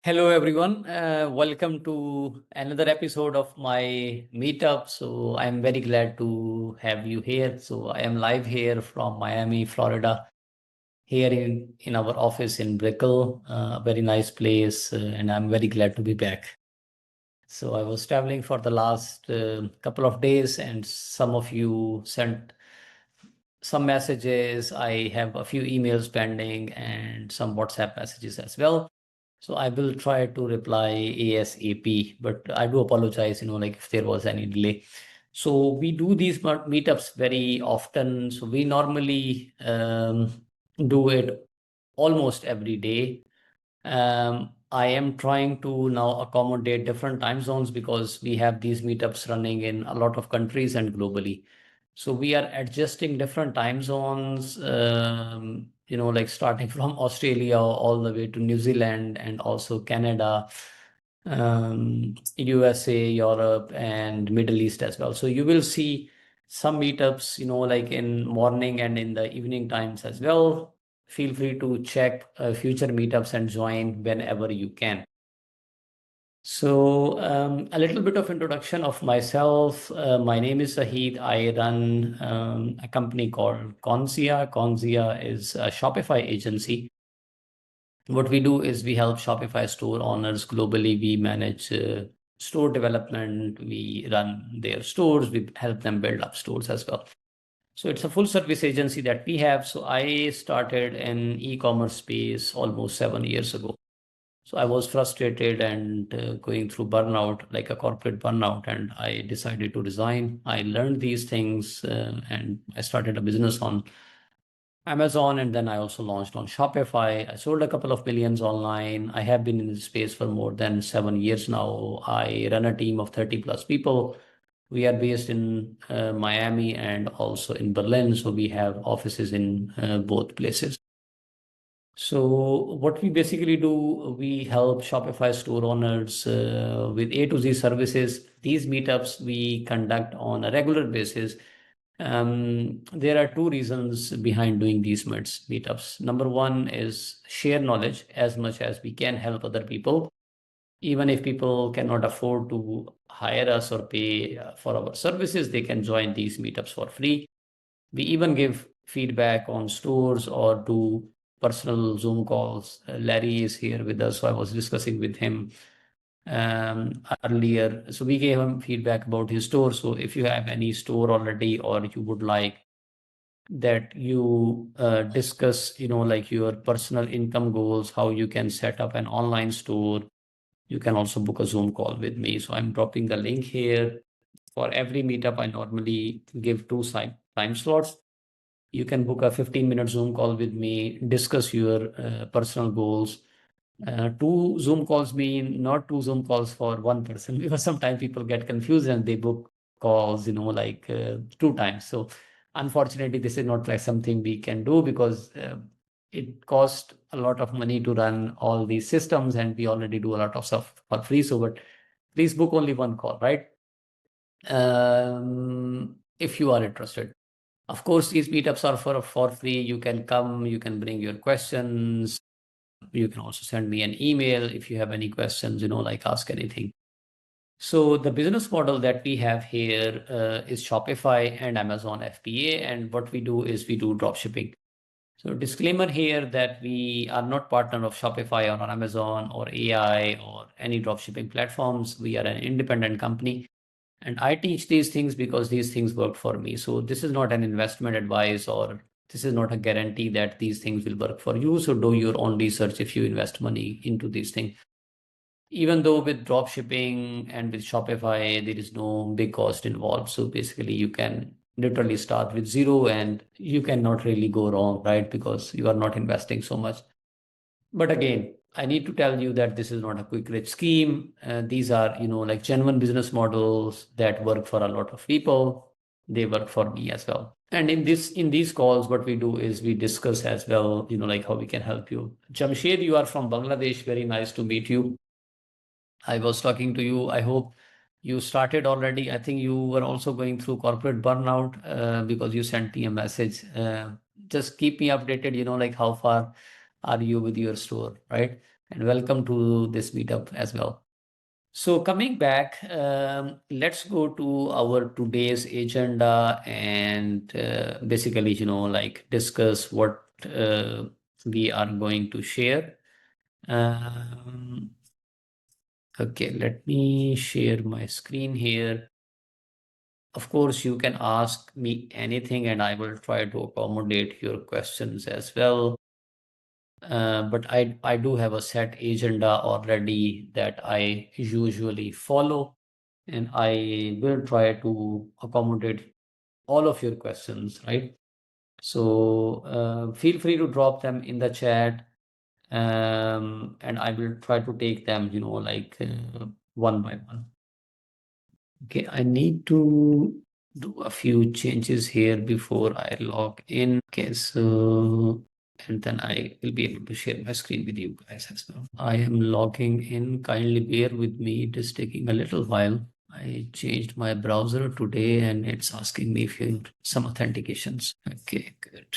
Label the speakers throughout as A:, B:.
A: Hello, everyone. Welcome to another episode of my Meetup. So I'm very glad to have you here. So I am live here from Miami, Florida, here in our office in Brickell, a very nice place, and I'm very glad to be back. So I was traveling for the last couple of days, and some of you sent some messages. I have a few emails pending and some WhatsApp messages as well. So I will try to reply ASAP, but I do apologize, like if there was any delay. So we do these meetups very often. So we normally do it almost every day. I am trying to now accommodate different time zones because we have these meetups running in a lot of countries and globally. So we are adjusting different time zones, like starting from Australia all the way to New Zealand and also Canada, USA, Europe, and Middle East as well. So you will see some meetups, like in morning and in the evening times as well. Feel free to check future meetups and join whenever you can. So, a little bit of introduction of myself. My name is Zahid. I run a company called Concea. Concea is a Shopify agency. What we do is we help Shopify store owners globally. We manage store development. We run their stores. We help them build up stores as well. So it's a full service agency that we have. So I started in e-commerce space almost 7 years ago. So I was frustrated and going through burnout, like a corporate burnout, and I decided to resign. I learned these things and I started a business on Amazon, and then I also launched on Shopify. I sold a couple of millions online. I have been in this space for more than 7 years now. I run a team of 30 plus people. We are based in Miami and also in Berlin. So we have offices in both places. So what we basically do, we help Shopify store owners with A to Z services. These meetups we conduct on a regular basis. There are two reasons behind doing these meetups. Number one is share knowledge as much as we can help other people. Even if people cannot afford to hire us or pay for our services, they can join these meetups for free. We even give feedback on stores or do personal Zoom calls. Larry is here with us, so I was discussing with him earlier. So we gave him feedback about his store. So if you have any store already or you would like that you discuss, like your personal income goals, how you can set up an online store, you can also book a Zoom call with me. So I'm dropping the link here. For every meetup, I normally give two time slots. You can book a 15-minute Zoom call with me, discuss your personal goals. Two Zoom calls mean not two Zoom calls for one person because sometimes people get confused and they book calls, like two times. So unfortunately, this is not like something we can do because it costs a lot of money to run all these systems and we already do a lot of stuff for free. So, but please book only one call, right? If you are interested. Of course, these meetups are for free. You can come, you can bring your questions. You can also send me an email if you have any questions, like ask anything. So the business model that we have here is Shopify and Amazon FBA. And what we do is we do dropshipping. So disclaimer here that we are not partner of Shopify or Amazon or AI or any dropshipping platforms. We are an independent company. And I teach these things because these things work for me. So this is not an investment advice or this is not a guarantee that these things will work for you. So do your own research if you invest money into these things. Even though with drop shipping and with Shopify, there is no big cost involved. So basically you can literally start with zero and you cannot really go wrong, right? Because you are not investing so much. But again, I need to tell you that this is not a quick rich scheme. These are, like genuine business models that work for a lot of people. They work for me as well. And in these calls, what we do is we discuss as well, like how we can help you. Jamshed, you are from Bangladesh. Very nice to meet you. I was talking to you. I hope you started already. I think you were also going through corporate burnout because you sent me a message. Just keep me updated, like how far are you with your store, right? and welcome to this meetup as well. So coming back, let's go to our today's agenda and basically, like discuss what we are going to share. Okay, let me share my screen here. Of course, you can ask me anything and I will try to accommodate your questions as well. But I do have a set agenda already that I usually follow, and I will try to accommodate all of your questions, right? So feel free to drop them in the chat, and I will try to take them, like one by one. Okay, I need to do a few changes here before I log in. Okay, so and then I will be able to share my screen with you guys as well. I am logging in. Kindly bear with me. It is taking a little while. I changed my browser today and it's asking me for some authentications. Okay, good.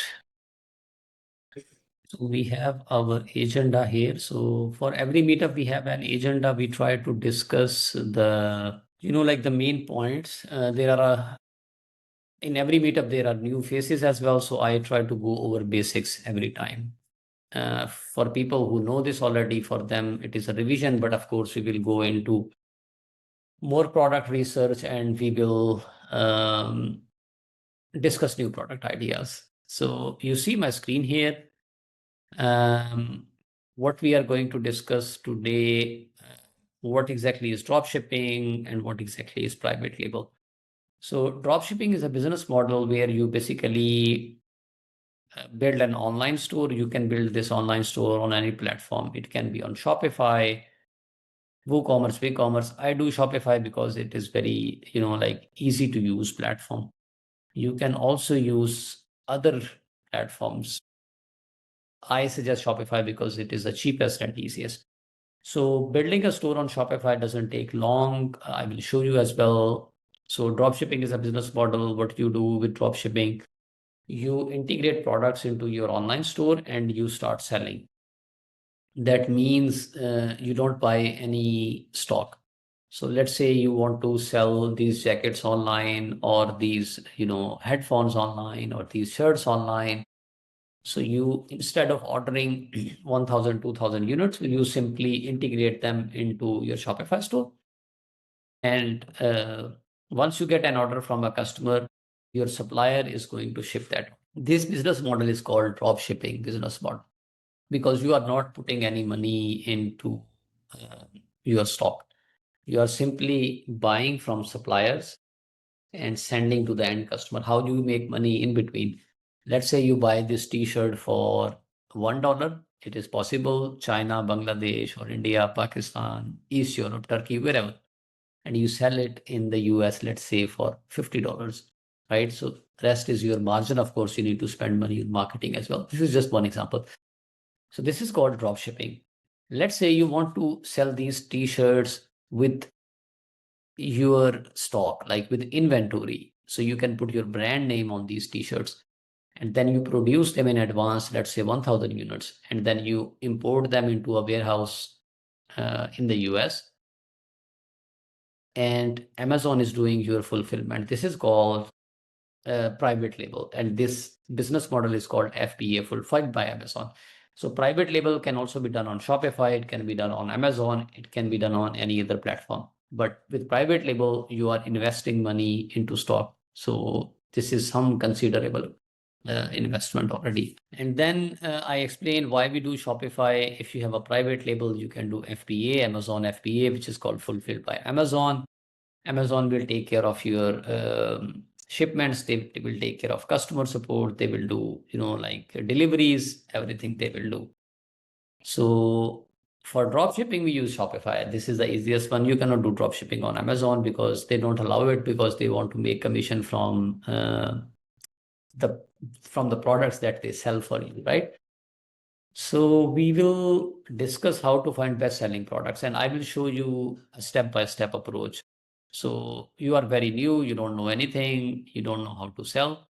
A: So we have our agenda here. So for every meetup, we have an agenda. We try to discuss like the main points. In every meetup, there are new faces as well. So I try to go over basics every time. For people who know this already, for them, it is a revision. But of course, we will go into more product research and we will discuss new product ideas. So you see my screen here. What we are going to discuss today, what exactly is dropshipping and what exactly is private label. So dropshipping is a business model where you basically build an online store. You can build this online store on any platform. It can be on Shopify, WooCommerce, BigCommerce. I do Shopify because it is very, like easy to use platform. You can also use other platforms. I suggest Shopify because it is the cheapest and easiest. So building a store on Shopify doesn't take long. I will show you as well. So dropshipping is a business model. What you do with dropshipping, you integrate products into your online store and you start selling. That means you don't buy any stock. So let's say you want to sell these jackets online or these, headphones online or these shirts online. So you, instead of ordering 1,000, 2,000 units, will you simply integrate them into your Shopify store? And once you get an order from a customer, your supplier is going to ship that. This business model is called drop shipping business model because you are not putting any money into your stock. You are simply buying from suppliers and sending to the end customer. How do you make money in between? Let's say you buy this t-shirt for $1. It is possible China, Bangladesh, or India, Pakistan, East Europe, Turkey, wherever. And you sell it in the US, let's say for $50, right? So rest is your margin. Of course, you need to spend money on marketing as well. This is just one example. So this is called drop shipping. Let's say you want to sell these t-shirts with your stock, like with inventory. So you can put your brand name on these t-shirts and then you produce them in advance, let's say 1,000 units, and then you import them into a warehouse in the US. And Amazon is doing your fulfillment. This is called private label. And this business model is called FBA, fulfilled by Amazon. So private label can also be done on Shopify. It can be done on Amazon. It can be done on any other platform. But with private label, you are investing money into stock. So this is some considerable investment already. And then I explained why we do Shopify. If you have a private label, you can do FBA, Amazon FBA, which is called fulfilled by Amazon. Amazon will take care of your shipments. They will take care of customer support. They will do, like deliveries, everything they will do. So for drop shipping, we use Shopify. This is the easiest one. You cannot do drop shipping on Amazon because they don't allow it because they want to make commission the from the products that they sell for you, right? So we will discuss how to find best-selling products, and I will show you a step-by-step approach. So you are very new, you don't know anything, you don't know how to sell.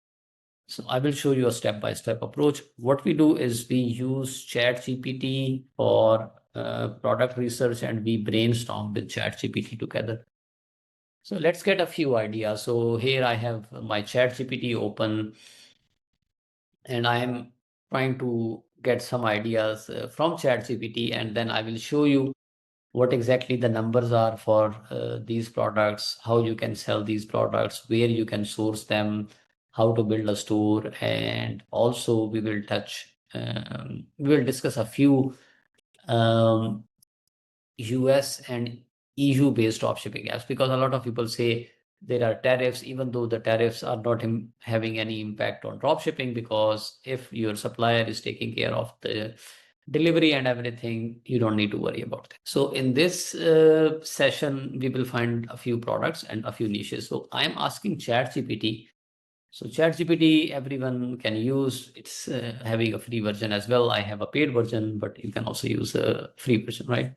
A: So I will show you a step-by-step approach. What we do is we use ChatGPT for product research and we brainstorm with ChatGPT together. So let's get a few ideas. So here I have my ChatGPT open and I am trying to get some ideas from ChatGPT, and then I will show you what exactly the numbers are for these products, how you can sell these products, where you can source them, how to build a store, and also we will discuss a few um, US and EU based dropshipping apps, because a lot of people say there are tariffs, even though the tariffs are not having any impact on dropshipping, because if your supplier is taking care of the delivery and everything, you don't need to worry about that. So in this session, we will find a few products and a few niches. So I'm asking ChatGPT. So ChatGPT, everyone can use. It's having a free version as well. I have a paid version, but you can also use a free version, right?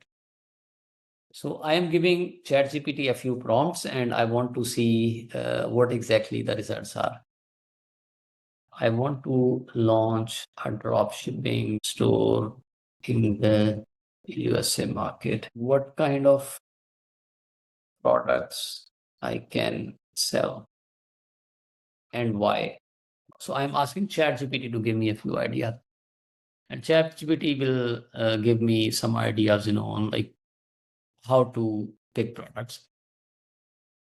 A: So I am giving ChatGPT a few prompts and I want to see what exactly the results are. I want to launch a dropshipping store in the USA market. What kind of products I can sell and why? So I'm asking ChatGPT to give me a few ideas. And ChatGPT will give me some ideas, on like how to pick products.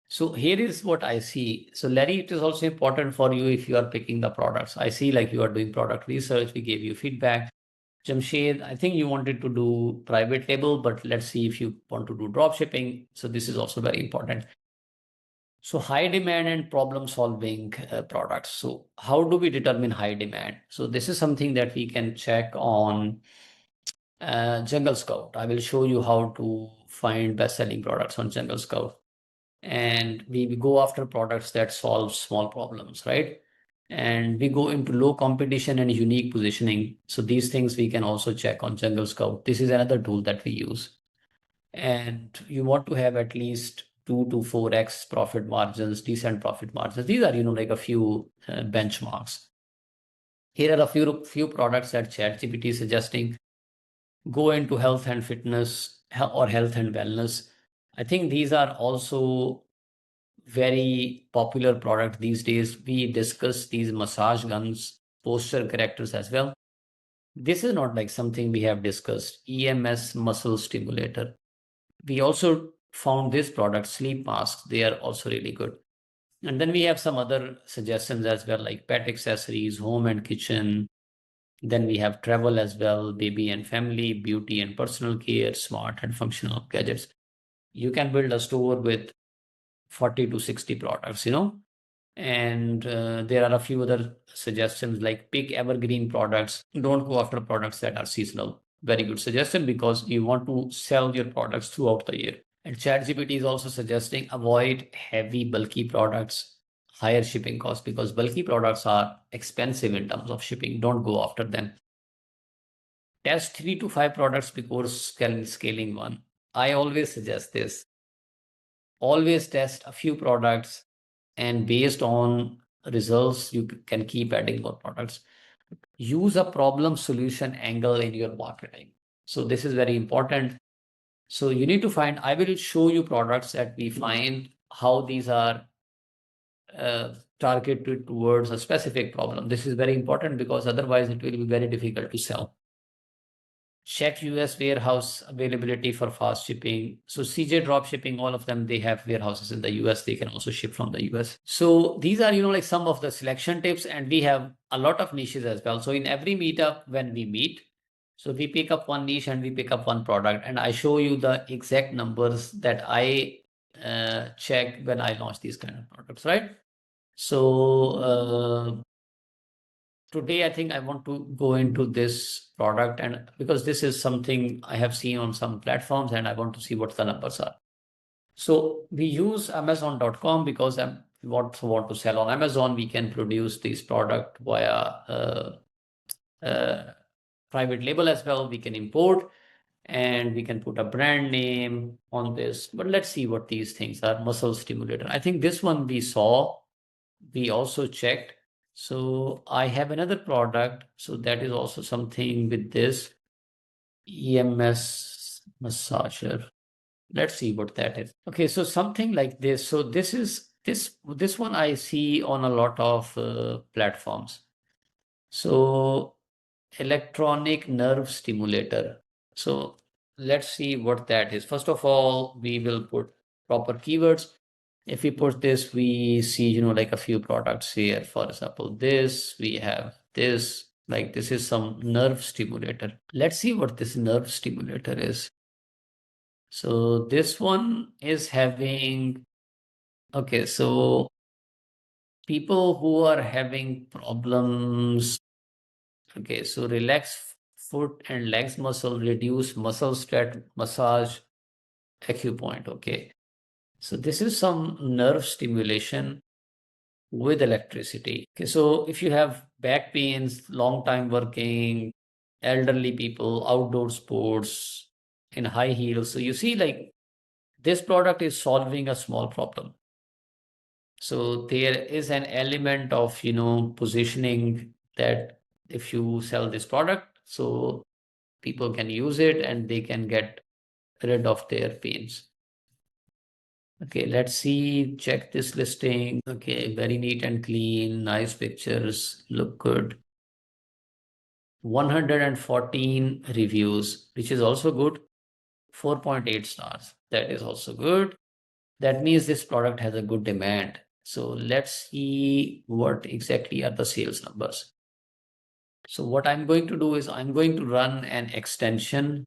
A: So here is what I see. So Larry, it is also important for you if you are picking the products. I see like you are doing product research. We gave you feedback. Jamshed, I think you wanted to do private label, but let's see if you want to do drop shipping. So this is also very important. So high demand and problem solving products. So how do we determine high demand? So this is something that we can check on Jungle Scout. I will show you how to find best-selling products on Jungle Scout. And we go after products that solve small problems, right? And we go into low competition and unique positioning. So these things we can also check on Jungle Scout. This is another tool that we use. And you want to have at least 2 to 4x profit margins, decent profit margins. These are, like a few benchmarks. Here are a few products that ChatGPT is suggesting. Go into health and fitness or health and wellness. I think these are also very popular product these days. We discuss these massage guns, posture correctors as well. This is not like something we have discussed. EMS muscle stimulator. We also found this product, sleep masks. They are also really good. And then we have some other suggestions as well, like pet accessories, home and kitchen. Then we have travel as well, baby and family, beauty and personal care, smart and functional gadgets. You can build a store with 40 to 60 products, and there are a few other suggestions like pick evergreen products. Don't go after products that are seasonal. Very good suggestion, because you want to sell your products throughout the year. And ChatGPT is also suggesting avoid heavy bulky products, higher shipping costs, because bulky products are expensive in terms of shipping. Don't go after them. Test 3 to 5 products before scaling one. I always suggest this. Always test a few products, and based on results, you can keep adding more products. Use a problem solution angle in your marketing. So this is very important. So you need to find, I will show you products that we find how these are targeted towards a specific problem. This is very important because otherwise it will be very difficult to sell. Check US warehouse availability for fast shipping. So CJ drop shipping, all of them, they have warehouses in the US. They can also ship from the US. So these are, like some of the selection tips, and we have a lot of niches as well. So in every meetup when we meet, so we pick up one niche and we pick up one product, and I show you the exact numbers that I check when I launch these kind of products, right? So today, I think I want to go into this product, and because this is something I have seen on some platforms and I want to see what the numbers are. So we use Amazon.com because we want to sell on Amazon. We can produce this product via private label as well. We can import and we can put a brand name on this. But let's see what these things are. Muscle stimulator. I think this one we saw. We also checked. So I have another product. So that is also something with this. EMS massager. Let's see what that is. Okay, so something like this. So this one I see on a lot of platforms. So electronic nerve stimulator. So let's see what that is. First of all, we will put proper keywords. If we put this, we see, like a few products here. For example, this, we have this, like this is some nerve stimulator. Let's see what this nerve stimulator is. So this one is having, okay, so people who are having problems, okay, so relax foot and legs muscle, reduce muscle stress, massage, acupoint, okay. So this is some nerve stimulation with electricity. Okay, so if you have back pains, long time working, elderly people, outdoor sports, in high heels, so you see like this product is solving a small problem. So there is an element of, positioning that if you sell this product, so people can use it and they can get rid of their pains. Okay, let's see, check this listing. Okay, very neat and clean, nice pictures, look good. 114 reviews, which is also good. 4.8 stars, that is also good. That means this product has a good demand. So let's see what exactly are the sales numbers. So what I'm going to do is I'm going to run an extension.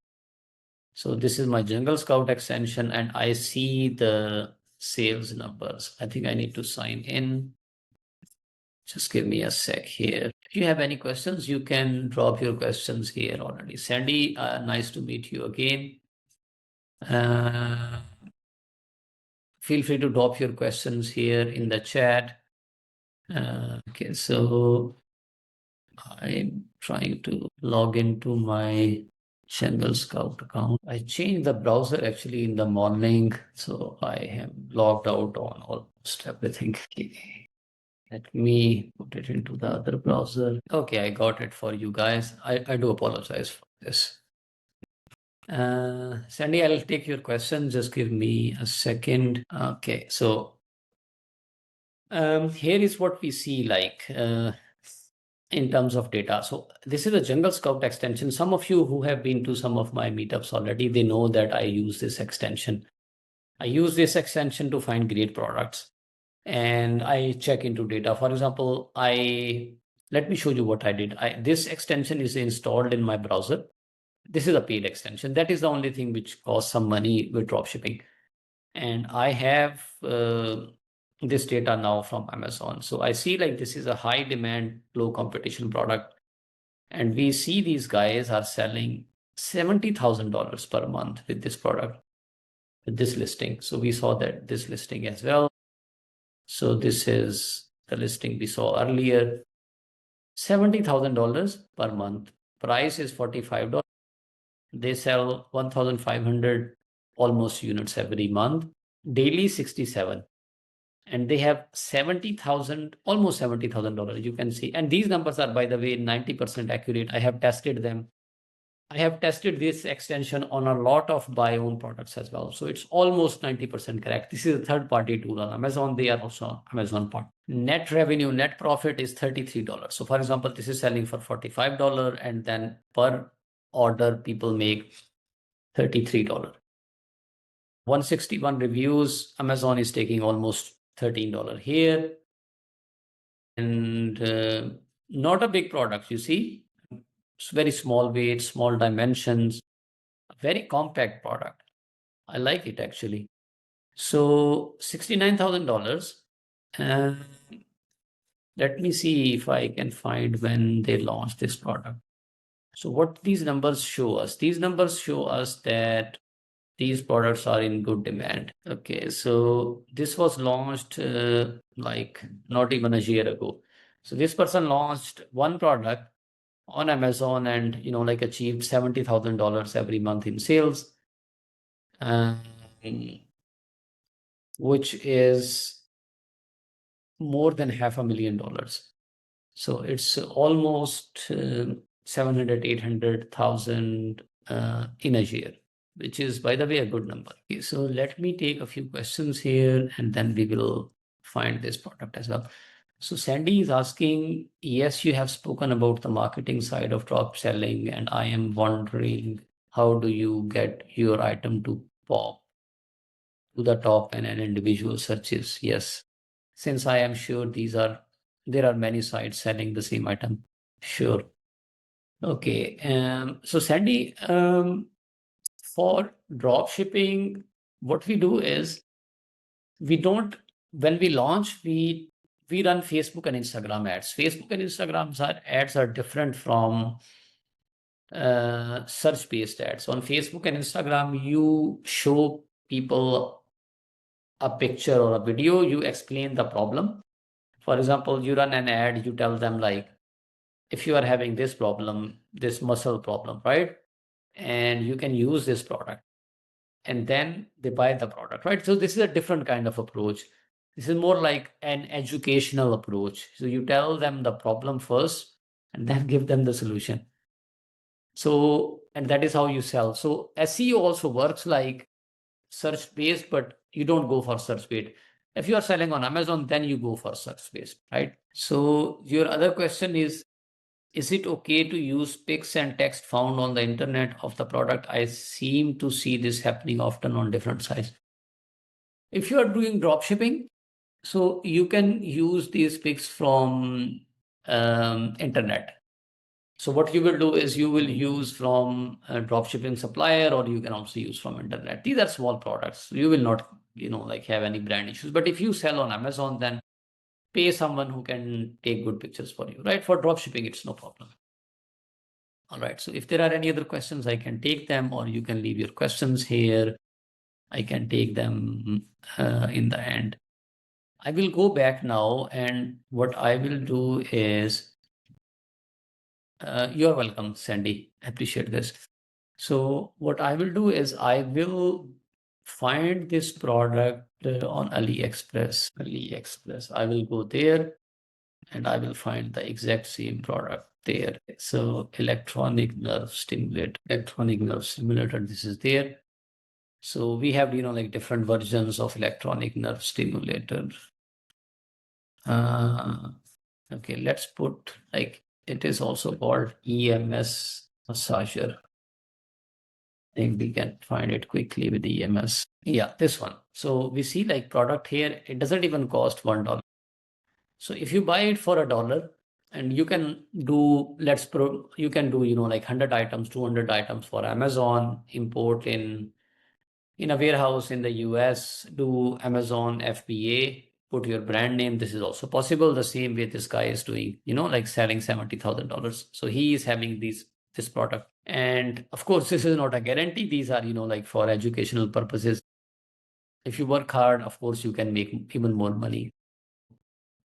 A: So this is my Jungle Scout extension and I see the sales numbers. I think I need to sign in. Just give me a sec here. If you have any questions, you can drop your questions here already. Sandy, nice to meet you again. Feel free to drop your questions here in the chat. Okay, so I'm trying to log into my Jungle Scout account. I changed the browser actually in the morning, so I am logged out on almost everything. Okay. Let me put it into the other browser. Okay, I got it for you guys. I do apologize for this. Sandy, I'll take your question. Just give me a second. Okay, so here is what we see like in terms of data. So this is a Jungle Scout extension. Some of you who have been to some of my meetups already, they know that I use this extension. I use this extension to find great products and I check into data. For example, let me show you what I did. This extension is installed in my browser. This is a paid extension. That is the only thing which costs some money with dropshipping. And I have this data now from Amazon. So I see like this is a high demand, low competition product. And we see these guys are selling $70,000 per month with this product, with this listing. So we saw that this listing as well. So this is the listing we saw earlier. $70,000 per month. Price is $45. They sell 1,500 almost units every month. Daily 67. And they have 70,000, almost $70,000, you can see. And these numbers are, by the way, 90% accurate. I have tested them. I have tested this extension on a lot of my own products as well. So it's almost 90% correct. This is a third-party tool on Amazon. They are also Amazon part. Net revenue, net profit is $33. So for example, this is selling for $45 and then per order, people make $33. 161 reviews. Amazon is taking almost $13 here. And not a big product, you see. It's very small weight, small dimensions, a very compact product. I like it actually. So $69,000. And let me see if I can find when they launched this product. So what these numbers show us? These numbers show us that these products are in good demand. Okay, so this was launched like not even a year ago. So this person launched one product on Amazon and like achieved $70,000 every month in sales, um, which is more than $500,000. So it's almost 700, 800,000 in a year, which is, by the way, a good number. Okay, so let me take a few questions here and then we will find this product as well. So Sandy is asking, yes, you have spoken about the marketing side of drop selling, and I am wondering, how do you get your item to pop to the top and an individual searches? Yes, since I am sure there are many sites selling the same item. Sure. Okay. So Sandy, for drop shipping, what we do is we don't, when we launch, we run Facebook and Instagram ads. Facebook and Instagram ads are different from search-based ads. On Facebook and Instagram, you show people a picture or a video, you explain the problem. For example, you run an ad, you tell them like, if you are having this problem, this muscle problem, right? And you can use this product, and then they buy the product, right? So this is a different kind of approach. This is more like an educational approach. So you tell them the problem first and then give them the solution. So, and that is how you sell. So SEO also works like search based, but you don't go for search based. If you are selling on Amazon, then you go for search based, right? So your other question is it okay to use pics and text found on the internet of the product? I seem to see this happening often on different sites. If you are doing drop shipping, so you can use these pics from internet. So what you will do is you will use from a drop shipping supplier, or you can also use from internet. These are small products. You will not, like have any brand issues. But if you sell on Amazon, then pay someone who can take good pictures for you, right? For drop shipping, it's no problem. All right. So if there are any other questions, I can take them, or you can leave your questions here. I can take them in the end. I will go back now, and what I will do is, you're welcome, Sandy. I appreciate this. So what I will do is I will find this product on AliExpress. I will go there and I will find the exact same product there. So electronic nerve stimulator, this is there. So we have, like different versions of electronic nerve stimulator. Okay, let's put like, it is also called EMS massager. I think we can find it quickly with EMS. Yeah, this one. So we see like product here, it doesn't even cost $1. So if you buy it for $1, and you can do, you can do, like 100 items, 200 items for Amazon, import in a warehouse in the US, do Amazon FBA, put your brand name. This is also possible. The same way this guy is doing, like selling $70,000. So he is having this product. And of course, this is not a guarantee. These are, like for educational purposes. If you work hard, of course, you can make even more money.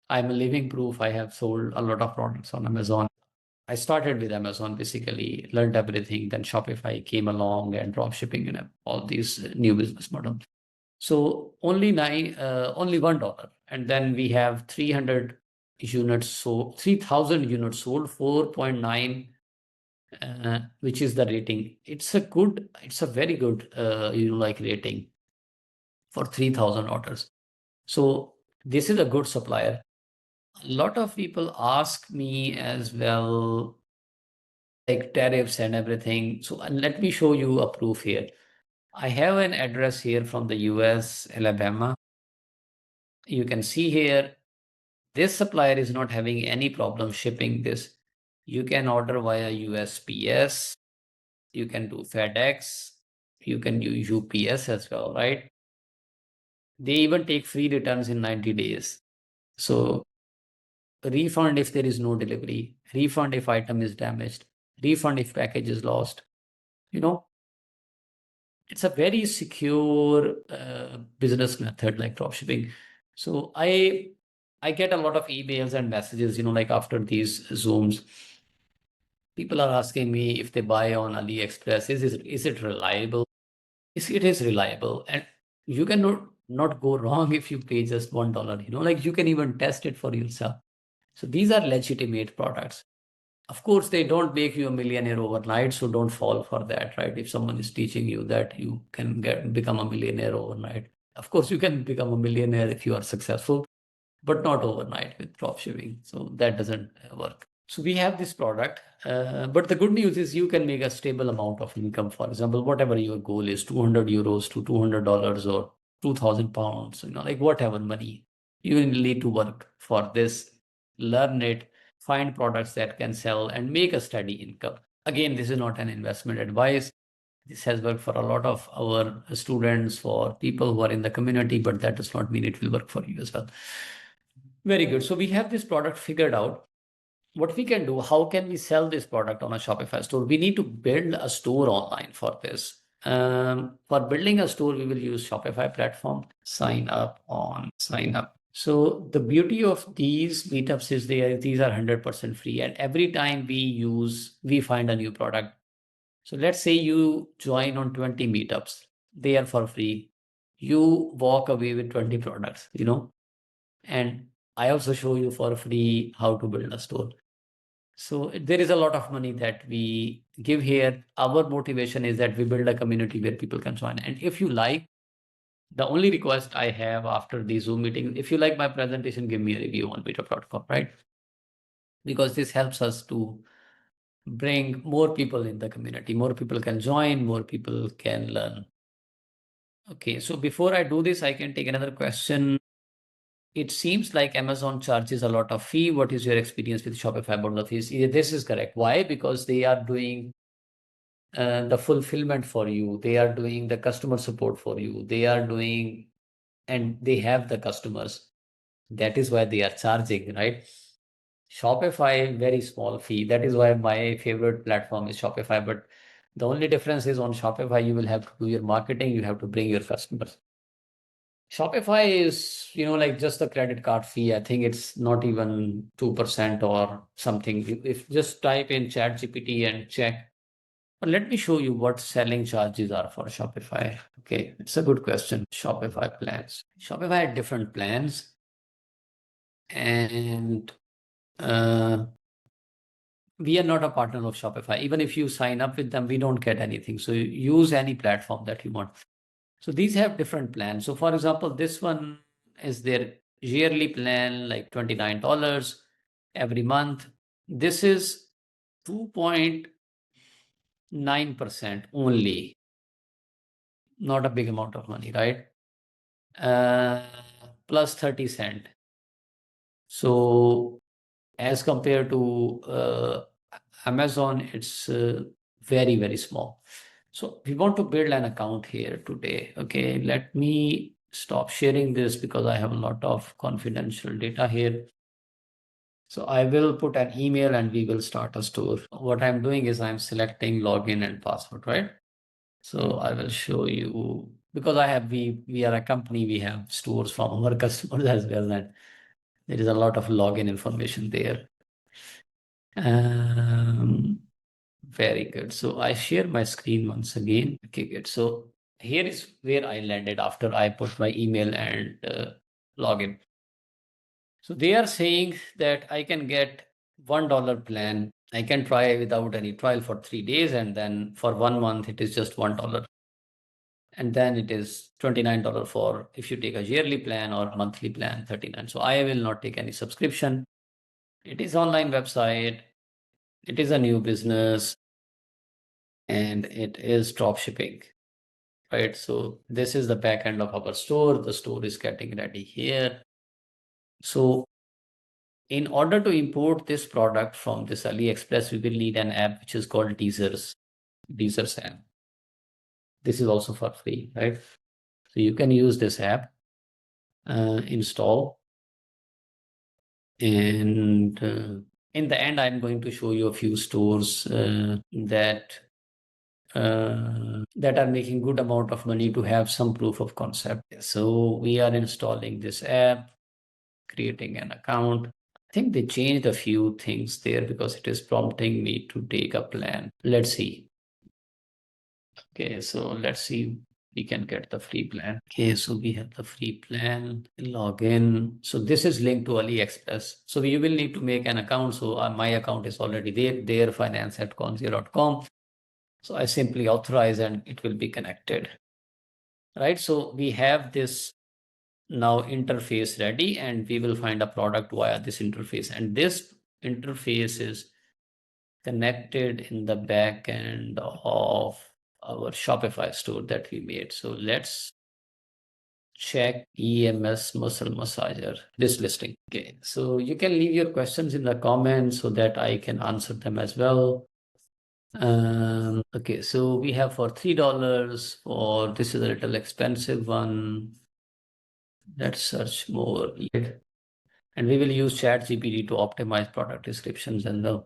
A: I'm a living proof. I have sold a lot of products on Amazon. I started with Amazon, basically learned everything. Then Shopify came along and drop shipping and all these new business models. So only $1. And then we have 300 units sold, 3,000 units sold, 4.9, which is the rating. It's a very good, like rating for 3,000 orders. So this is a good supplier. A lot of people ask me as well, like tariffs and everything. So let me show you a proof here. I have an address here from the US, Alabama. You can see here, this supplier is not having any problem shipping this. You can order via USPS. You can do FedEx. You can do UPS as well, right? They even take free returns in 90 days. So refund if there is no delivery, refund if item is damaged, refund if package is lost. It's a very secure business method like dropshipping. So I get a lot of emails and messages, like after these Zooms, people are asking me if they buy on AliExpress, is it reliable? It is reliable, and you can not go wrong if you pay just $1. Like you can even test it for yourself. So these are legitimate products. Of course, they don't make you a millionaire overnight, so don't fall for that, right? If someone is teaching you that you can become a millionaire overnight, of course you can become a millionaire if you are successful, but not overnight with dropshipping. So that doesn't work. So we have this product, but the good news is you can make a stable amount of income. For example, whatever your goal is, 200 euros to $200 or 2,000 pounds, like whatever money, you will need to work for this, learn it, find products that can sell and make a steady income. Again, this is not an investment advice. This has worked for a lot of our students, for people who are in the community, but that does not mean it will work for you as well. Very good. So we have this product figured out. What we can do, how can we sell this product on a Shopify store? We need to build a store online for this. For building a store, we will use Shopify platform, sign up. So the beauty of these meetups is these are 100% free. And every time we find a new product. So let's say you join on 20 meetups, they are for free. You walk away with 20 products, and I also show you for free how to build a store. So there is a lot of money that we give here. Our motivation is that we build a community where people can join. And if you like, the only request I have after the Zoom meeting, if you like my presentation, give me a review on meetup.com, right? Because this helps us to bring more people in the community. More people can join, more people can learn. Okay, so before I do this, I can take another question. It seems like Amazon charges a lot of fee. What is your experience with Shopify bundle fees? This is correct. Why? Because they are doing the fulfillment for you. They are doing the customer support for you. And they have the customers. That is why they are charging, right? Shopify, very small fee. That is why my favorite platform is Shopify. But the only difference is on Shopify, you will have to do your marketing. You have to bring your customers. Shopify is, like just a credit card fee. I think it's not even 2% or something. If just type in ChatGPT and check. But let me show you what selling charges are for Shopify. Okay, it's a good question. Shopify plans. Shopify had different plans, and we are not a partner of Shopify. Even if you sign up with them, we don't get anything. So use any platform that you want. So these have different plans. So for example, this one is their yearly plan, like $29 every month. This is 2.9% only. Not a big amount of money, right? Plus 30 cent. So as compared to Amazon, it's very, very small. So we want to build an account here today. Okay, let me stop sharing this because I have a lot of confidential data here. So I will put an email and we will start a store. What I'm doing is I'm selecting login and password, right? So I will show you, because we are a company, we have stores from our customers as well, and there is a lot of login information there. Very good. So I share my screen once again. Okay, good. So here is where I landed after I put my email and login. So they are saying that I can get $1 plan. I can try without any trial for 3 days, and then for 1 month it is just $1. And then it is $29 for if you take a yearly plan, or monthly plan, 39. So I will not take any subscription. It is online website. It is a new business, and it is drop shipping, right? So this is the back end of our store. The store is getting ready here. So in order to import this product from this AliExpress, we will need an app which is called Deezers app. This is also for free, right? So you can use this app, install, and in the end, I'm going to show you a few stores that are making good amount of money to have some proof of concept. So we are installing this app, creating an account. I think they changed a few things there because it is prompting me to take a plan. Let's see. Okay, so let's see we can get the free plan. Okay, so we have the free plan, log in. So this is linked to AliExpress. So you will need to make an account. So my account is already there, finance@concea.com. So I simply authorize and it will be connected, right? So we have this now interface ready and we will find a product via this interface. And this interface is connected in the back end of our Shopify store that we made. So let's check EMS muscle massager, this listing. Okay, so you can leave your questions in the comments so that I can answer them as well. Okay, so we have for $3 for this is a little expensive one. Let's search more. And we will use ChatGPT to optimize product descriptions and the.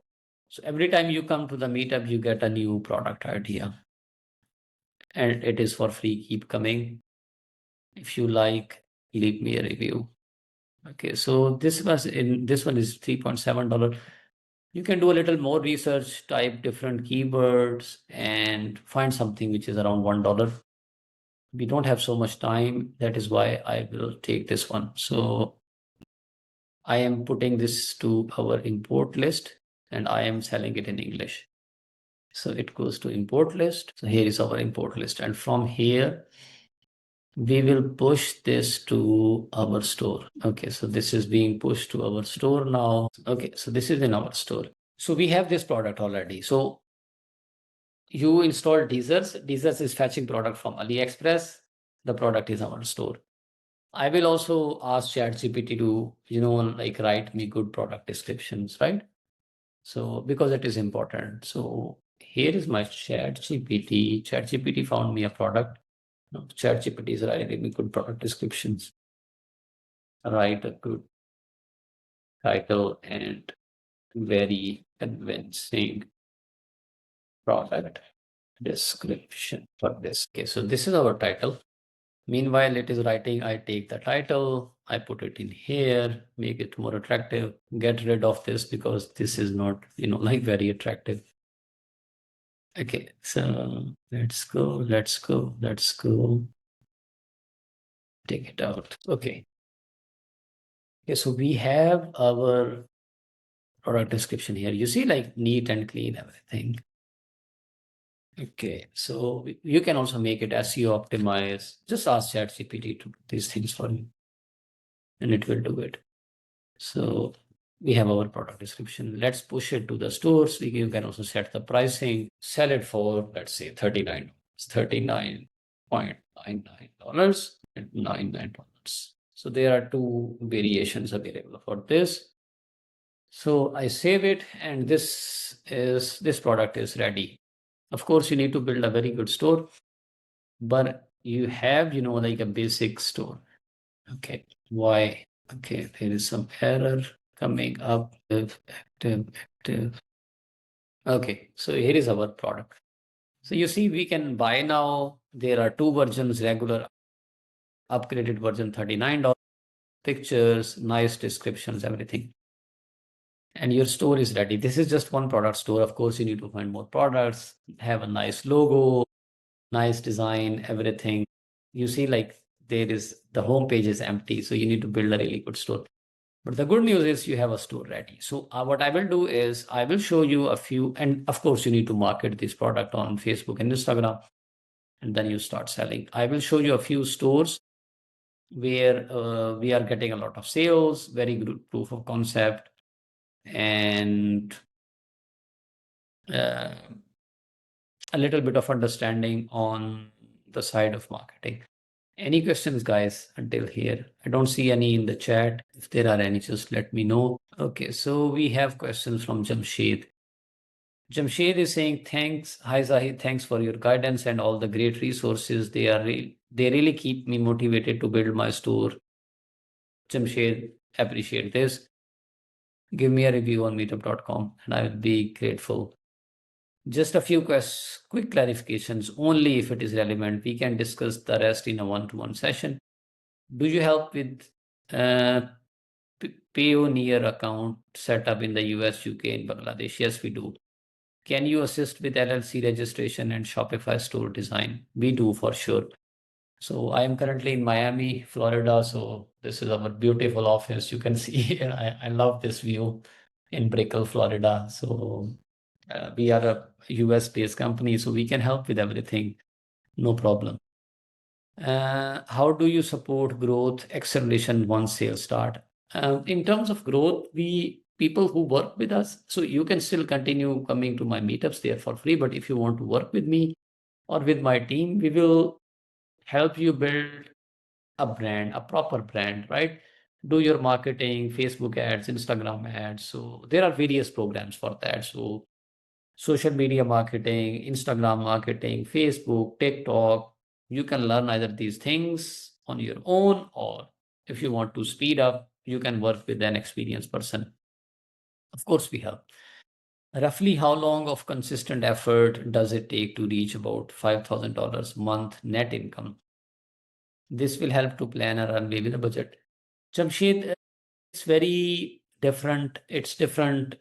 A: So every time you come to the meetup, you get a new product idea. And it is for free. Keep coming. If you like, leave me a review. Okay, so this one is $3.7. You can do a little more research, type different keywords, and find something which is around $1. We don't have so much time. That is why I will take this one. So I am putting this to our import list and I am selling it in English. So it goes to import list. So here is our import list. And from here, we will push this to our store. Okay, so this is being pushed to our store now. Okay, so this is in our store. So we have this product already. So you install Deezers. Deezers is fetching product from AliExpress. The product is our store. I will also ask ChatGPT to, like write me good product descriptions, right? So because it is important. So here is my ChatGPT. ChatGPT found me a product. No, ChatGPT is writing me good product descriptions. Write a good title and very convincing product description for this. Okay, so this is our title. Meanwhile, it is writing, I take the title, I put it in here, make it more attractive, get rid of this because this is not, like very attractive. Okay, so let's go. Take it out. Okay. Okay, so we have our product description here. You see, like neat and clean, everything. Okay, so you can also make it SEO optimized. Just ask ChatGPT to do these things for you, and it will do it. So we have our product description. Let's push it to the stores. You can also set the pricing, sell it for, let's say, $39, $39.99 and $99. So there are two variations available for this. So I save it, and this product is ready. Of course, you need to build a very good store, but you have, like a basic store. Okay, why? Okay, there is some error coming up. Active. Okay, so here is our product. So you see, we can buy now. There are two versions, regular, upgraded version, $39. Pictures, nice descriptions, everything. And your store is ready. This is just one product store. Of course, you need to find more products, have a nice logo, nice design, everything. You see, like the home page is empty. So you need to build a really good store. But the good news is you have a store ready. So what I will do is I will show you a few, and of course you need to market this product on Facebook and Instagram, and then you start selling. I will show you a few stores where we are getting a lot of sales, very good proof of concept, and a little bit of understanding on the side of marketing. Any questions, guys, until here? I don't see any in the chat. If there are any, just let me know. Okay, so we have questions from Jamshed. Jamshed is saying, thanks. Hi, Zahid. Thanks for your guidance and all the great resources. They really keep me motivated to build my store. Jamshed, appreciate this. Give me a review on meetup.com and I will be grateful. Just a few quick clarifications, only if it is relevant. We can discuss the rest in a one-to-one session. Do you help with Payoneer account setup in the US, UK, and Bangladesh? Yes, we do. Can you assist with LLC registration and Shopify store design? We do, for sure. So I am currently in Miami, Florida. So this is our beautiful office. You can see I love this view in Brickell, Florida. So we are a US-based company, so we can help with everything, no problem. How do you support growth acceleration once sales start? In terms of growth, we people who work with us, so you can still continue coming to my meetups there for free. But if you want to work with me or with my team, we will help you build a brand, a proper brand, right? Do your marketing, Facebook ads, Instagram ads. So there are various programs for that. So social media marketing, Instagram marketing, Facebook, TikTok. You can learn either these things on your own, or if you want to speed up, you can work with an experienced person. Of course, we have. Roughly how long of consistent effort does it take to reach about $5,000 month net income? This will help to plan a runway with a budget. Jamshed, it's very different. It's different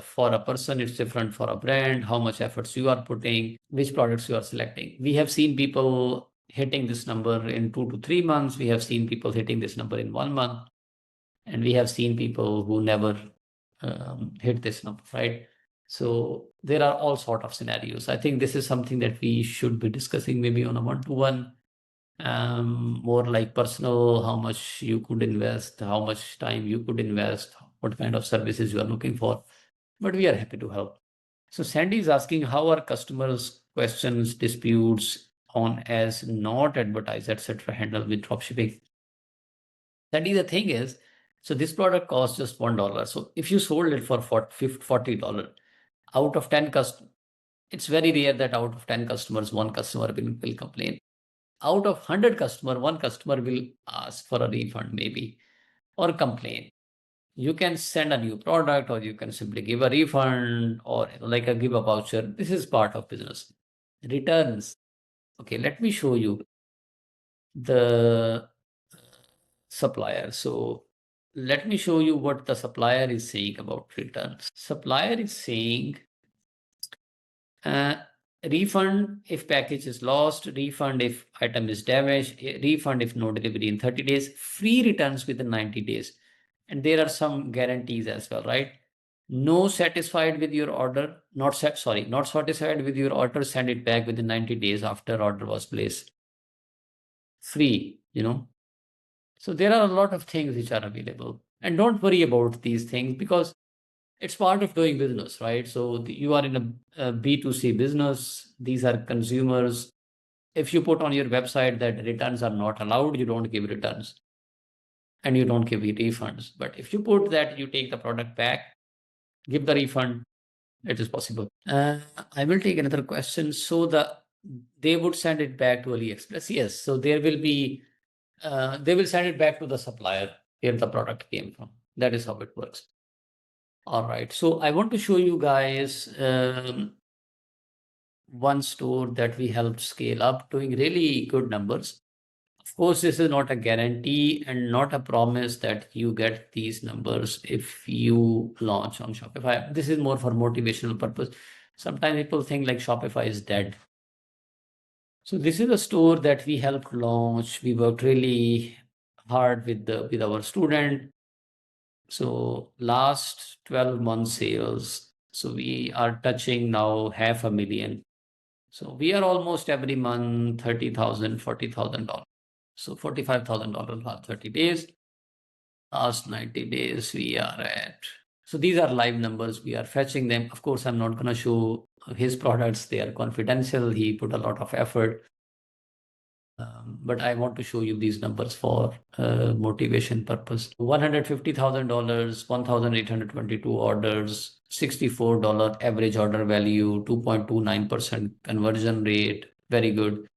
A: for a person, it's different for a brand, how much efforts you are putting, which products you are selecting. We have seen people hitting this number in 2 to 3 months. We have seen people hitting this number in 1 month. And we have seen people who never hit this number, right? So there are all sort of scenarios. I think this is something that we should be discussing maybe on a one-to-one, more like personal, how much you could invest, how much time you could invest, what kind of services you are looking for. But we are happy to help. So Sandy is asking, how are customers' questions, disputes on as not advertised, etc., handled with dropshipping? Sandy, the thing is, so this product costs just $1. So if you sold it for $40, out of 10 customers, it's very rare that out of 10 customers, one customer will complain. Out of 100 customer, one customer will ask for a refund maybe, or complain. You can send a new product, or you can simply give a refund, or like a give a voucher. This is part of business. Returns. Okay, let me show you the supplier. So let me show you what the supplier is saying about returns. Supplier is saying Uh, refund if package is lost, refund if item is damaged, refund if no delivery in 30 days, free returns within 90 days. And there are some guarantees as well, right? No satisfied with your order, not satisfied with your order, send it back within 90 days after order was placed. Free. So there are a lot of things which are available. And don't worry about these things, because it's part of doing business, right? So you are in a B2C business. These are consumers. If you put on your website that returns are not allowed, you don't give returns and you don't give refunds. But if you put that you take the product back, give the refund, it is possible. I will take another question. So they would send it back to AliExpress. Yes. So they will send it back to the supplier where the product came from. That is how it works. All right. So I want to show you guys one store that we helped scale up, doing really good numbers. Of course, this is not a guarantee and not a promise that you get these numbers if you launch on Shopify. This is more for motivational purpose. Sometimes people think like Shopify is dead. So this is a store that we helped launch. We worked really hard with our student. So last 12 months sales. So we are touching now $500,000. So we are almost every month $30,000, $40,000. So $45,000 last 30 days. Last 90 days we are at. So these are live numbers. We are fetching them. Of course, I'm not going to show his products. They are confidential. He put a lot of effort. But I want to show you these numbers for motivation purpose. $150,000, 1,822 orders, $64 average order value, 2.29% conversion rate. Very good.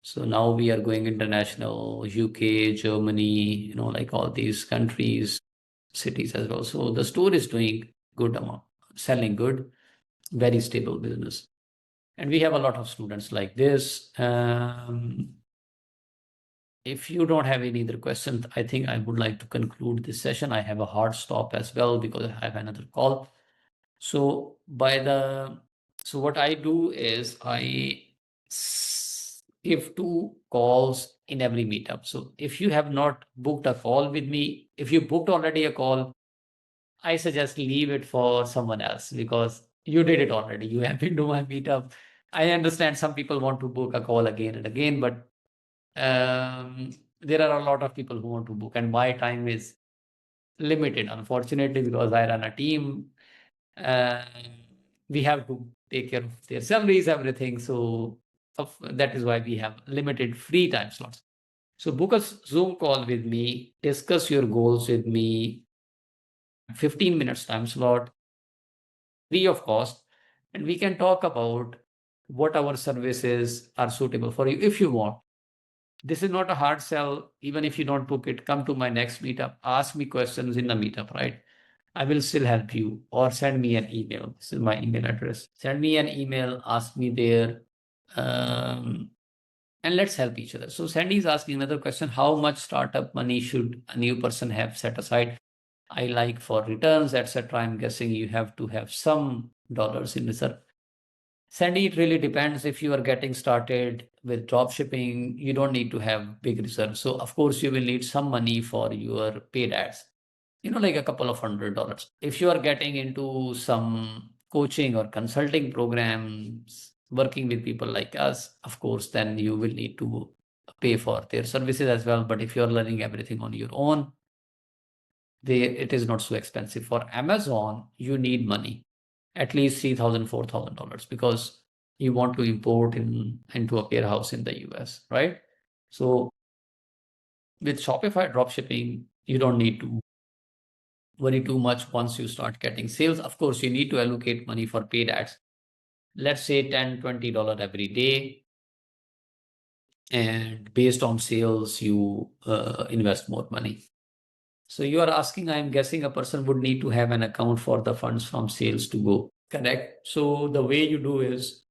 A: So now we are going international, UK, Germany, like all these countries, cities as well. So the store is doing good amount, selling good, very stable business. And we have a lot of students like this. If you don't have any other questions, I think I would like to conclude this session. I have a hard stop as well because I have another call. So what I do is give 2 calls in every meetup. So if you have not booked a call with me, if you booked already a call, I suggest leave it for someone else because you did it already. You have been to my meetup. I understand some people want to book a call again and again, but there are a lot of people who want to book, and my time is limited, unfortunately, because I run a team. Uh, we have to take care of their salaries, everything. So that is why we have limited free time slots. So book a Zoom call with me, discuss your goals with me, 15 minutes time slot, free of cost, and we can talk about what our services are suitable for you if you want. This is not a hard sell. Even if you don't book it, come to my next meetup, ask me questions in the meetup, right? I will still help you, or send me an email. This is my email address. Send me an email, ask me there, um, and let's help each other. So Sandy is asking another question: how much startup money should a new person have set aside? I like for returns, etc. I'm guessing you have to have some dollars in reserve. Sandy, it really depends. If you are getting started with drop shipping, you don't need to have big reserves. So of course you will need some money for your paid ads, like a couple of $100. If you are getting into some coaching or consulting programs, working with people like us, of course, then you will need to pay for their services as well. But if you're learning everything on your own, it is not so expensive. For Amazon, you need money, at least $3,000, $4,000, because you want to import into a warehouse in the US, right? So with Shopify dropshipping, you don't need to worry too much once you start getting sales. Of course, you need to allocate money for paid ads. Let's say $10, $20 every day. And based on sales, you invest more money. So you are asking, I'm guessing a person would need to have an account for the funds from sales to go. Correct. So the way you do is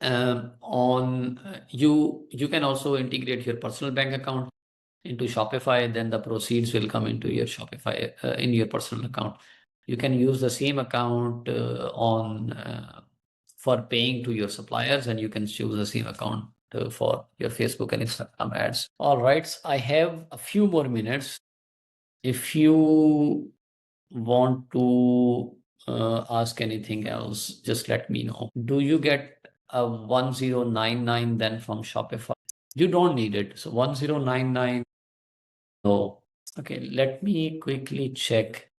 A: you can also integrate your personal bank account into Shopify, then the proceeds will come into your Shopify in your personal account. You can use the same account for paying to your suppliers, and you can choose the same account for your Facebook and Instagram ads. All right, I have a few more minutes. If you want to ask anything else, just let me know. Do you get a 1099 then from Shopify? You don't need it. So 1099. No. Okay, let me quickly check.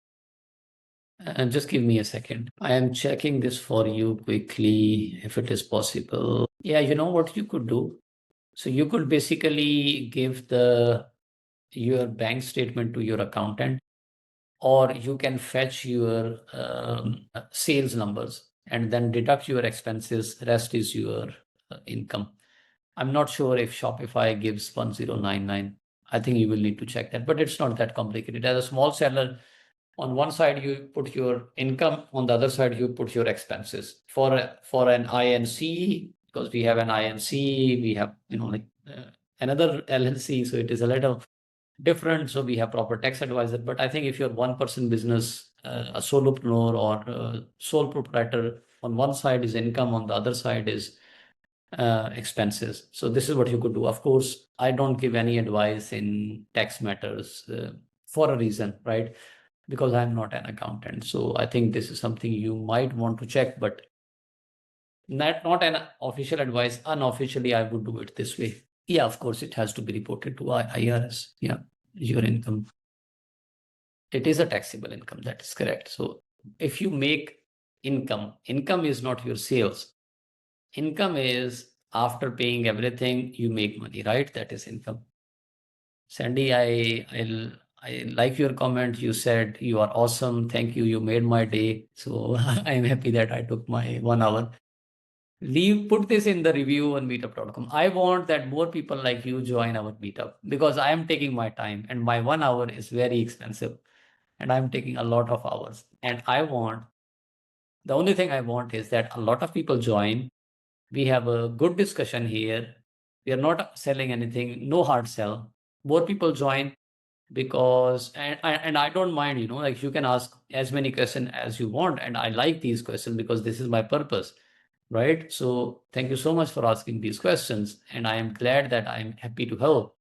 A: And just give me a second. I am checking this for you quickly if it is possible. Yeah, you know what you could do? So you could basically give your bank statement to your accountant, or you can fetch your sales numbers and then deduct your expenses. Rest is your income. I'm not sure if Shopify gives 1099. I think you will need to check that, but it's not that complicated. As a small seller, on one side you put your income, on the other side you put your expenses. For an INC, because we have an INC, we have another LLC, so it is a little different. So we have proper tax advisor. But I think if you're one person business, a solopreneur or a sole proprietor, on one side is income, on the other side is expenses. So this is what you could do. Of course, I don't give any advice in tax matters for a reason, right? Because I'm not an accountant. So I think this is something you might want to check, but not an official advice. Unofficially, I would do it this way. Yeah, of course, it has to be reported to IRS. Yeah, your income. It is a taxable income. That is correct. So if you make income is not your sales. Income is after paying everything, you make money, right? That is income. Sandy, I like your comment. You said you are awesome. Thank you. You made my day. So I'm happy that I took my 1 hour. Put this in the review on meetup.com. I want that more people like you join our meetup, because I am taking my time and my 1 hour is very expensive and I'm taking a lot of hours. And the only thing I want is that a lot of people join. We have a good discussion here. We are not selling anything, no hard sell. More people join, because and I don't mind, like you can ask as many questions as you want, and I like these questions because this is my purpose. right? So thank you so much for asking these questions, and I am glad that I'm happy to help.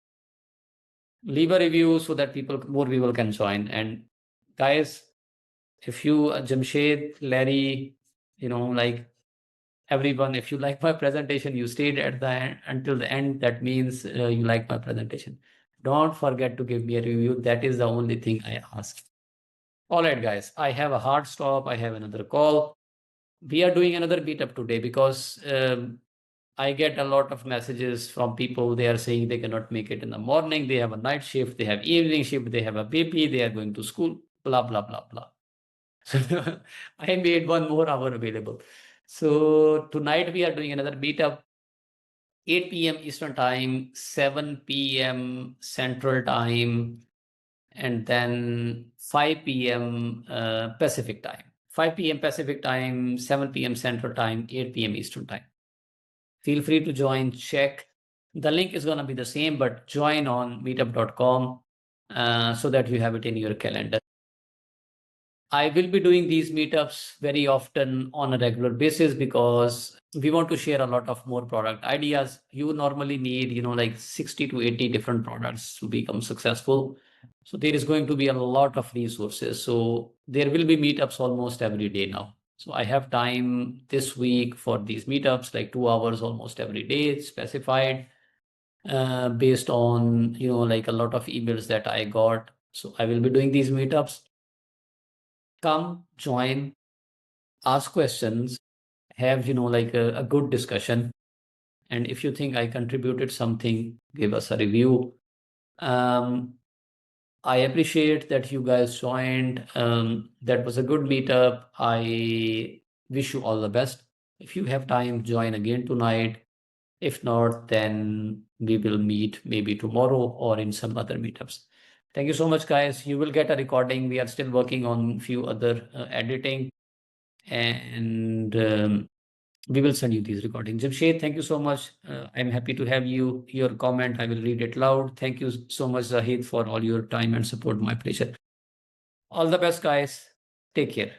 A: Leave a review so that more people can join. And guys, if you, Jamshed, Larry, like everyone, if you like my presentation, you stayed at the end until the end, that means you like my presentation. Don't forget to give me a review. That is the only thing I ask. All right, guys, I have a hard stop. I have another call. We are doing another meetup today because I get a lot of messages from people. They are saying they cannot make it in the morning. They have a night shift. They have evening shift. They have a baby. They are going to school. Blah blah blah blah. So I made 1 more hour available. So tonight we are doing another meetup, 8 p.m. Eastern Time, 7 p.m. Central Time, and then 5 p.m. Pacific Time. 5 p.m. Pacific Time, 7 p.m. Central Time, 8 p.m. Eastern Time. Feel free to join, check. The link is going to be the same, but join on meetup.com so that you have it in your calendar. I will be doing these meetups very often on a regular basis because we want to share a lot of more product ideas. You normally need, like 60 to 80 different products to become successful. So there is going to be a lot of resources. So there will be meetups almost every day now. So I have time this week for these meetups, like 2 hours almost every day, specified based on, like a lot of emails that I got. So I will be doing these meetups. Come, join, ask questions, have, like a good discussion. And if you think I contributed something, give us a review. Um, I appreciate that you guys joined. That was a good meetup. I wish you all the best. If you have time, join again tonight. If not, then we will meet maybe tomorrow or in some other meetups. Thank you so much, guys. You will get a recording. We are still working on few other editing, and we will send you these recordings. Jamshed, thank you so much. I'm happy to have you. Your comment, I will read it loud. Thank you so much, Zahid, for all your time and support. My pleasure. All the best, guys. Take care.